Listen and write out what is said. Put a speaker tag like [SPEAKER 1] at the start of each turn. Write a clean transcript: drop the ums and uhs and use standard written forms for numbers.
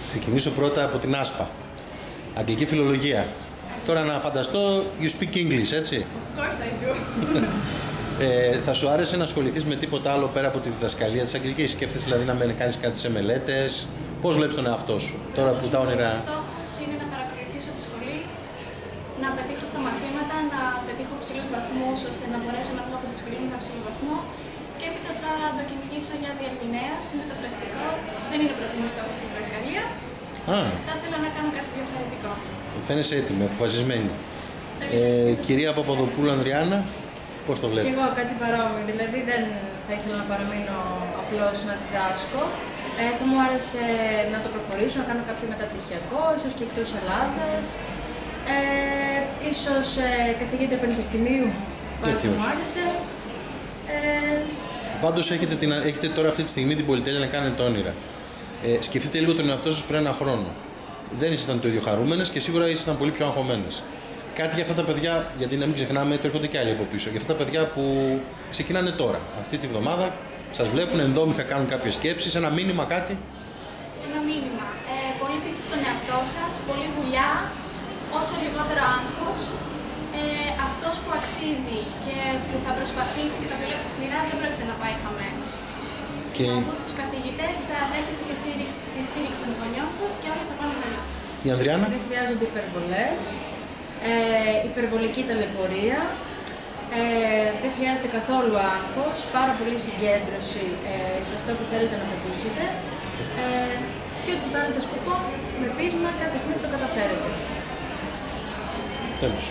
[SPEAKER 1] Ξεκινήσω πρώτα από την άσπα. Αγγλική φιλολογία. Τώρα να φανταστώ, you speak English, έτσι.
[SPEAKER 2] Of course I do.
[SPEAKER 1] Θα σου άρεσε να ασχοληθείς με τίποτα άλλο πέρα από τη διδασκαλία της αγγλικής? Σκέφτεσαι δηλαδή να κάνεις κάτι σε μελέτες? Πώς βλέπεις τον εαυτό σου τώρα που τα όνειρα?
[SPEAKER 2] Ο στόχος είναι να παρακολουθήσω τη σχολή, να πετύχω στα μαθήματα, να πετύχω ψηλούς βαθμούς ώστε να μπορέσω να βγω από τη σχολή με ένα ψηλό βαθμό και έπειτα θα το κυνηγήσω για διερμηνέας, είναι το φραστικό, δεν είναι προτιμής στόχος η διδασκαλία. Θα ήθελα να κάνω κάτι διαφορετικό.
[SPEAKER 1] Φαίνεσαι έτοιμη, αποφασισμένη. Κυρία Παπαδοπούλου Ανδριάννα, πώς το βλέπεις?
[SPEAKER 3] Και εγώ κάτι παρόμοιο, δηλαδή δεν θα ήθελα να παραμείνω απλώς να διδάσκω. Θα μου άρεσε να το προχωρήσω, να κάνω κάποιο μεταπτυχιακό, ίσως και εκτός Ελλάδας. Ίσως καθηγήτρια πανεπιστημίου, πάρα που μου άρεσε.
[SPEAKER 1] Πάντως έχετε τώρα αυτή τη στιγμή την πολυτέλεια να κάνετε όνειρα. Σκεφτείτε λίγο τον εαυτό σας πριν ένα χρόνο. Δεν ήσασταν το ίδιο χαρούμενες και σίγουρα ήσασταν πολύ πιο αγχωμένες. Κάτι για αυτά τα παιδιά, γιατί να μην ξεχνάμε, το έρχονται και άλλοι από πίσω. Για αυτά τα παιδιά που ξεκινάνε τώρα, αυτή τη βδομάδα, σας βλέπουν ενδόμηχα, κάνουν κάποιες σκέψεις, ένα μήνυμα, κάτι.
[SPEAKER 2] Ένα μήνυμα. Πολύ πίστη στον εαυτό σας, πολλή δουλειά, όσο λιγότερο άγχος. Αυτός που αξίζει και που θα προσπαθήσει και θα δουλέψει σκληρά δεν πρόκειται να πάει χαμένος. Και από τους καθηγητές θα δέχεστε και στη στήριξη των γονιών σας και όλα θα πάνε καλά.
[SPEAKER 1] Η Ανδριάννα.
[SPEAKER 3] Δεν χρειάζονται υπερβολές, υπερβολική ταλαιπωρία, δεν χρειάζεται καθόλου άγχος, πάρα πολύ συγκέντρωση σε αυτό που θέλετε να πετύχετε και ότι βάλετε σκοπό με πείσμα κάποια στιγμή θα το καταφέρετε.
[SPEAKER 1] Τέλος.